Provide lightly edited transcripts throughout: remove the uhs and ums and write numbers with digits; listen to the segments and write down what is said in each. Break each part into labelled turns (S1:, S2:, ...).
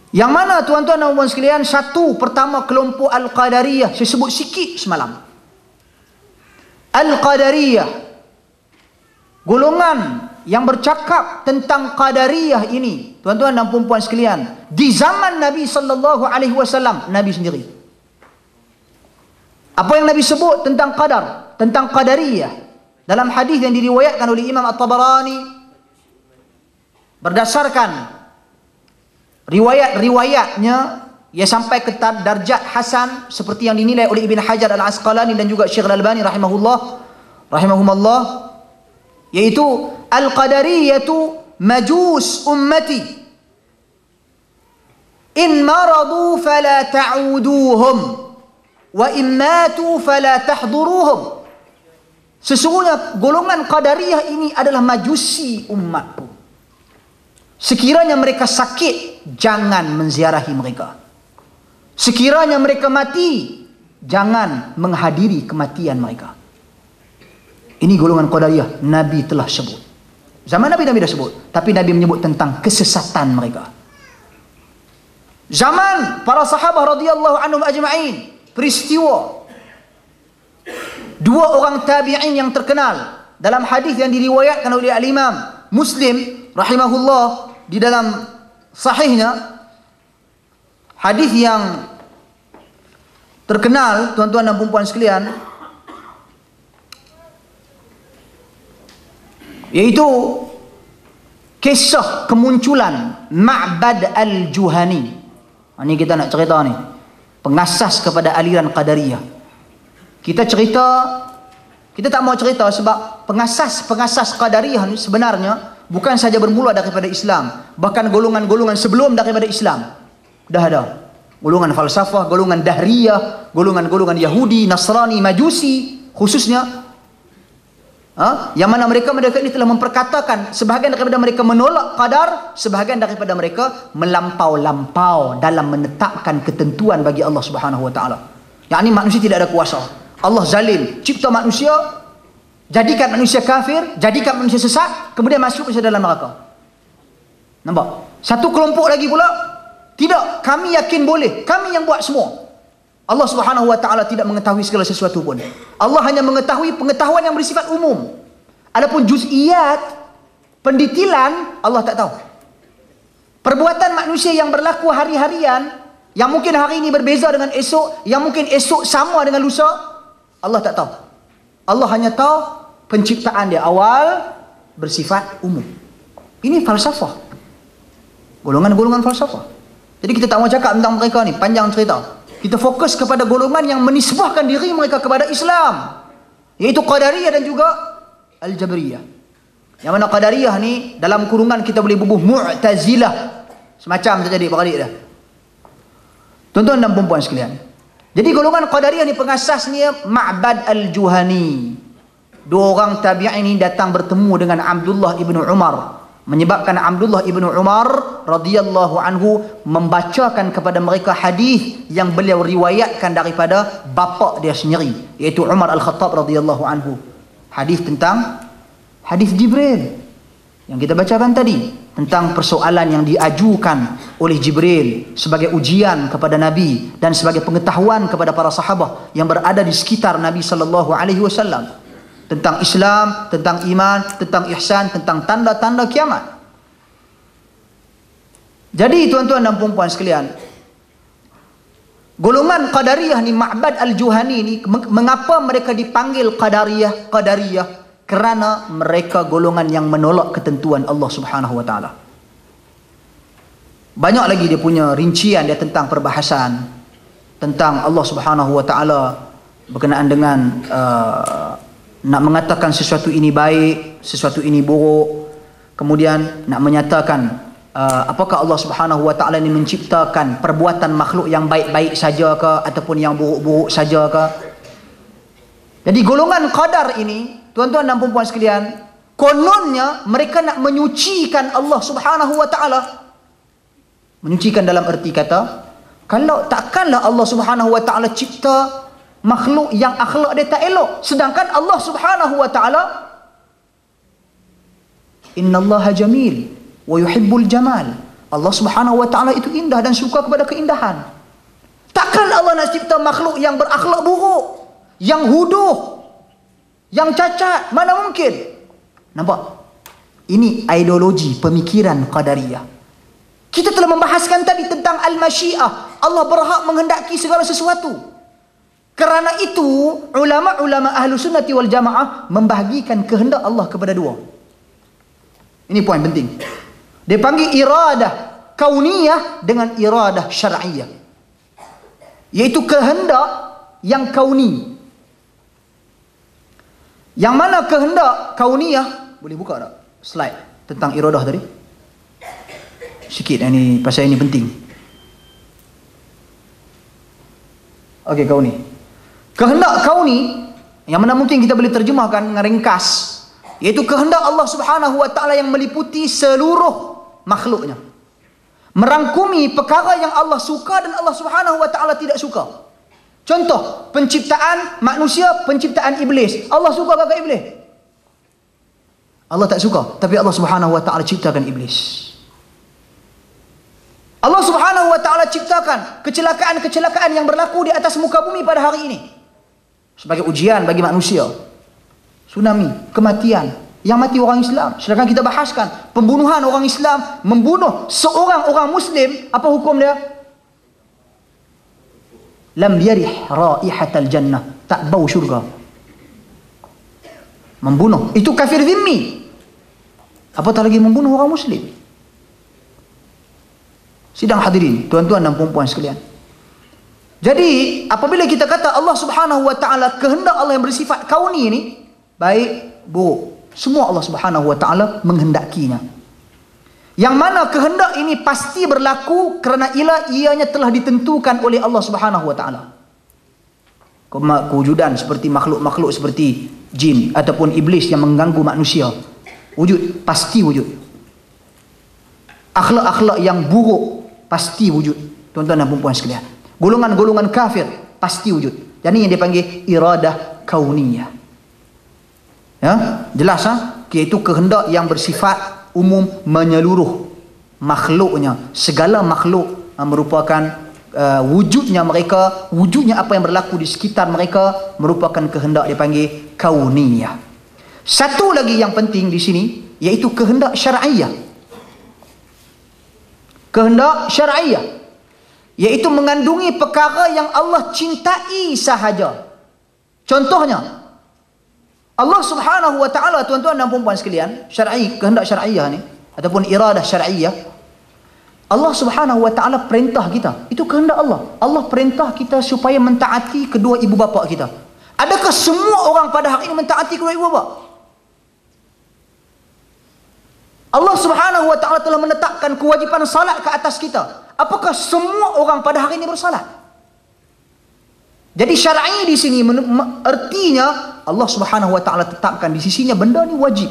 S1: Yang mana tuan-tuan dan puan sekalian, satu pertama kelompok Al-Qadariyah, saya sebut sikit semalam. Al-Qadariyah, golongan yang bercakap tentang Qadariyah ini, tuan-tuan dan puan sekalian, di zaman Nabi sallallahu alaihi wasallam, Nabi sendiri. Apa yang Nabi sebut tentang qadar, tentang Qadariyah, dalam hadis yang diriwayatkan oleh Imam At-Tabarani, berdasarkan riwayat-riwayatnya, ia sampai ke darjat hasan seperti yang dinilai oleh Ibn Hajar Al-Asqalani dan juga Syekh Al-Albani rahimahumullah, yaitu Al-Qadariyatu majus ummati in maradu fala ta'uduhum wa in matu fala tahduruhum. Sesungguhnya golongan Qadariyah ini adalah majusi umatku. Sekiranya mereka sakit, jangan menziarahi mereka. Sekiranya mereka mati, jangan menghadiri kematian mereka. Ini golongan Qadariyah, Nabi telah sebut. Zaman Nabi dah sebut, tapi Nabi menyebut tentang kesesatan mereka. Zaman para sahabat radhiyallahu anhum ajma'in, peristiwa dua orang tabi'in yang terkenal dalam hadis yang diriwayatkan oleh Al-Imam Muslim rahimahullah di dalam sahihnya, hadis yang terkenal tuan-tuan dan puan sekalian, yaitu kisah kemunculan Ma'bad Al-Juhani. Ini kita nak cerita ni, pengasas kepada aliran Qadariyah. Kita tak mau cerita sebab pengasas Qadariyah ni sebenarnya bukan saja bermula daripada Islam, bahkan golongan-golongan sebelum daripada Islam dah ada. Golongan falsafah, golongan Dahriyah, golongan-golongan Yahudi, Nasrani, Majusi khususnya, yang mana mereka ini telah memperkatakan, sebahagian daripada mereka menolak qadar, sebahagian daripada mereka melampau-lampau dalam menetapkan ketentuan bagi Allah Subhanahu wa taala. Yang ini manusia tidak ada kuasa. Allah zalim, cipta manusia, jadikan manusia kafir, jadikan manusia sesat, kemudian masuk ke dalam neraka. Nampak? Satu kelompok lagi pula, tidak, kami yakin boleh, kami yang buat semua. Allah Subhanahu wa taala tidak mengetahui segala sesuatu pun. Allah hanya mengetahui pengetahuan yang bersifat umum. Adapun juz'iyat, pendetilan, Allah tak tahu. Perbuatan manusia yang berlaku hari-harian, yang mungkin hari ini berbeza dengan esok, yang mungkin esok sama dengan lusa, Allah tak tahu. Allah hanya tahu penciptaan dia awal bersifat umum. Ini falsafah, golongan-golongan falsafah. Jadi kita tak mau cakap tentang mereka ni, panjang cerita. Kita fokus kepada golongan yang menisbahkan diri mereka kepada Islam, yaitu Qadariyah dan juga Al-Jabriyah. Yang mana Qadariyah ni dalam kurungan kita boleh bubuh Mu'tazilah, semacam saja dibalik dah. Tuan-tuan dan puan sekalian, jadi golongan Qadariyah ni pengasasnya Ma'bad Al-Juhani. Dua orang tabi'in ini datang bertemu dengan Abdullah ibnu Umar, menyebabkan Abdullah ibnu Umar radhiyallahu anhu membacakan kepada mereka hadis yang beliau riwayatkan daripada bapa dia sendiri, iaitu Umar Al-Khattab radhiyallahu anhu. Hadis tentang hadis Jibril yang kita bacakan tadi, tentang persoalan yang diajukan oleh Jibril sebagai ujian kepada Nabi dan sebagai pengetahuan kepada para sahabat yang berada di sekitar Nabi sallallahu alaihi wasallam, tentang Islam, tentang iman, tentang ihsan, tentang tanda-tanda kiamat. Jadi tuan-tuan dan puan-puan sekalian, golongan Qadariyah ni, Ma'bad Al-Juhani ni, mengapa mereka dipanggil Qadariyah? Kerana mereka golongan yang menolak ketentuan Allah Subhanahu wa taala. Banyak lagi dia punya rincian dia tentang perbahasan tentang Allah Subhanahu wa taala berkenaan dengan nak mengatakan sesuatu ini baik, sesuatu ini buruk, kemudian nak menyatakan apakah Allah Subhanahu wa taala ini menciptakan perbuatan makhluk yang baik-baik saja ke ataupun yang buruk-buruk saja ke. Jadi golongan qadar ini, tuan-tuan dan puan-puan sekalian, kononnya mereka nak menyucikan Allah Subhanahu wa taala. Menyucikan dalam erti kata, kalau takkanlah Allah Subhanahu wa taala cipta makhluk yang akhlak dia tak elok, sedangkan Allah Subhanahu wa taala innallaha jamil wa yuhibbul jamal. Allah Subhanahu wa ta'ala itu indah dan suka kepada keindahan. Takkan Allah nak cipta makhluk yang berakhlak buruk, yang huduh, yang cacat? Mana mungkin? Nampak? Ini ideologi pemikiran Qadariyah. Kita telah membahaskan tadi tentang al-masyiah. Allah berhak menghendaki segala sesuatu. Kerana itu, ulama-ulama ahlu sunnati wal jamaah membahagikan kehendak Allah kepada dua. Ini poin penting. Dia panggil iradah kauniyah dengan iradah syar'iyah. Iaitu kehendak yang kauni. Yang mana kehendak kauniyah, boleh buka tak slide tentang iradah tadi? Sikit ini, pasal ini penting. Okey, kauni. Kehendak kauni, yang mana mungkin kita boleh terjemahkan dengan ringkas, iaitu kehendak Allah Subhanahu wa ta'ala yang meliputi seluruh makhluknya. Merangkumi perkara yang Allah suka dan Allah Subhanahu wa ta'ala tidak suka. Contoh, penciptaan manusia, penciptaan iblis. Allah suka ke iblis? Allah tak suka, tapi Allah Subhanahu wa ta'ala ciptakan iblis. Allah Subhanahu wa ta'ala ciptakan kecelakaan-kecelakaan yang berlaku di atas muka bumi pada hari ini sebagai ujian bagi manusia. Tsunami, kematian, yang mati orang Islam. Sedangkan kita bahaskan pembunuhan orang Islam, membunuh seorang orang Muslim, apa hukum dia? Lam yarih raihatal jannah, tak bau syurga. Membunuh, itu kafir zimmi. Apatah lagi membunuh orang Muslim. Sidang hadirin, tuan-tuan dan puan-puan sekalian. Jadi, apabila kita kata Allah Subhanahu wa ta'ala, kehendak Allah yang bersifat kauni ini, baik, buruk, semua Allah Subhanahu wa ta'ala menghendakinya. Yang mana kehendak ini pasti berlaku kerana ianya telah ditentukan oleh Allah Subhanahu wa ta'ala. Kewujudan seperti makhluk-makhluk seperti jin ataupun iblis yang mengganggu manusia, wujud, pasti wujud. Akhlak-akhlak yang buruk pasti wujud, tuan-tuan dan puan-puan sekalian. Golongan-golongan kafir pasti wujud. Jadi yang dipanggil iradah kauniyah. Ya, jelas iaitu kehendak yang bersifat umum menyeluruh makhluknya. Segala makhluk merupakan wujudnya mereka, wujudnya apa yang berlaku di sekitar mereka merupakan kehendak dipanggil kauniyah. Satu lagi yang penting di sini iaitu kehendak syar'iyah. Kehendak syar'iyah iaitu mengandungi perkara yang Allah cintai sahaja. Contohnya, Allah Subhanahu wa ta'ala, tuan-tuan dan puan-puan sekalian, syar'i, kehendak syar'iyah ni ataupun iradah syar'iyah, Allah Subhanahu wa ta'ala perintah kita. Itu kehendak Allah. Allah perintah kita supaya mentaati kedua ibu bapa kita. Adakah semua orang pada hari ini mentaati kedua ibu bapa? Allah Subhanahu wa ta'ala telah menetapkan kewajipan salat ke atas kita. Apakah semua orang pada hari ini bersalat? Jadi syar'i di sini artinya Allah Subhanahu wa ta'ala tetapkan di sisinya benda ni wajib.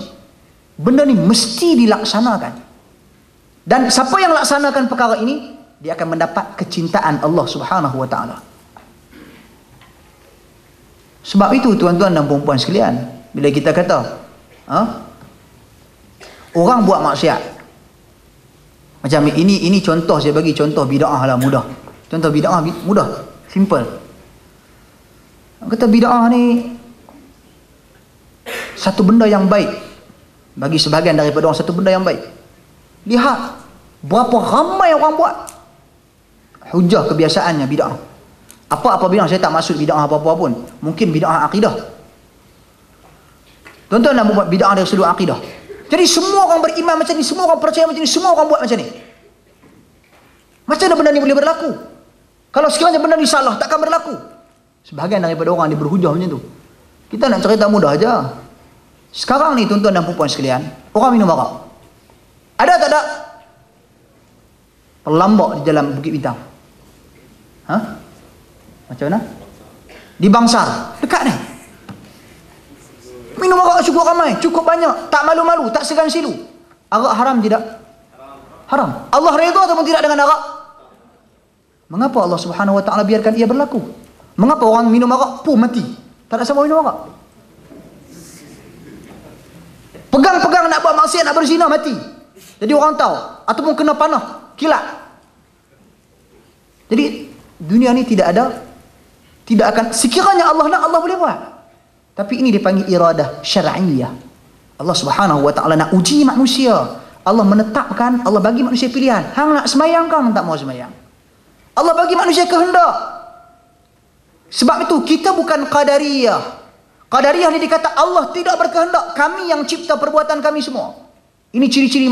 S1: Benda ni mesti dilaksanakan. Dan siapa yang laksanakan perkara ini, dia akan mendapat kecintaan Allah Subhanahu wa ta'ala. Sebab itu tuan-tuan dan puan-puan sekalian, bila kita kata orang buat maksiat, macam ini contoh, saya bagi contoh bid'ah lah, mudah. Contoh bid'ah mudah, simple. Kata bid'ah ni satu benda yang baik bagi sebahagian daripada orang, satu benda yang baik. Lihat berapa ramai orang buat. Hujah kebiasaannya bid'ah. Apa-apa bid'ah, saya tak maksud bid'ah apa-apa pun. Mungkin bid'ah akidah. Tuan-tuan nak buat bid'ah dari sudut akidah. Jadi semua orang beriman macam ni, semua orang percaya macam ni, semua orang buat macam ni. Macam mana benda ni boleh berlaku? Kalau sekiranya benda ni salah, takkan berlaku. Sebahagian daripada orang dia berhujah macam tu. Kita nak cerita mudah aja. Sekarang ni tuan-tuan dan puan-puan sekalian, orang minum arak. Ada tak ada? Perlambak di dalam Bukit Bintang. Macam mana? Di Bangsar, dekat ni. Minum arak cukup ramai, cukup banyak, tak malu-malu, tak segan silu. Arak haram tidak? Haram. Allah redha ataupun tidak dengan arak? Mengapa Allah Subhanahu wa ta'ala biarkan ia berlaku? Mengapa orang minum arak pun mati? Tak ada siapa minum arak. Pegang-pegang nak buat maksiat, nak berzina, mati. Jadi orang tahu, ataupun kena panah, kilat. Jadi dunia ini tidak akan, sekiranya Allah nak, Allah boleh buat. Tapi ini dipanggil iradah syar'iyah. Allah Subhanahu wa taala nak uji manusia. Allah menetapkan, Allah bagi manusia pilihan. Hang nak semayang, kau tak mau semayang. Allah bagi manusia kehendak. Sebab itu kita bukan qadariyah. Qadariyah ni dikata Allah tidak berkehendak, kami yang cipta perbuatan kami semua. Ini ciri-ciri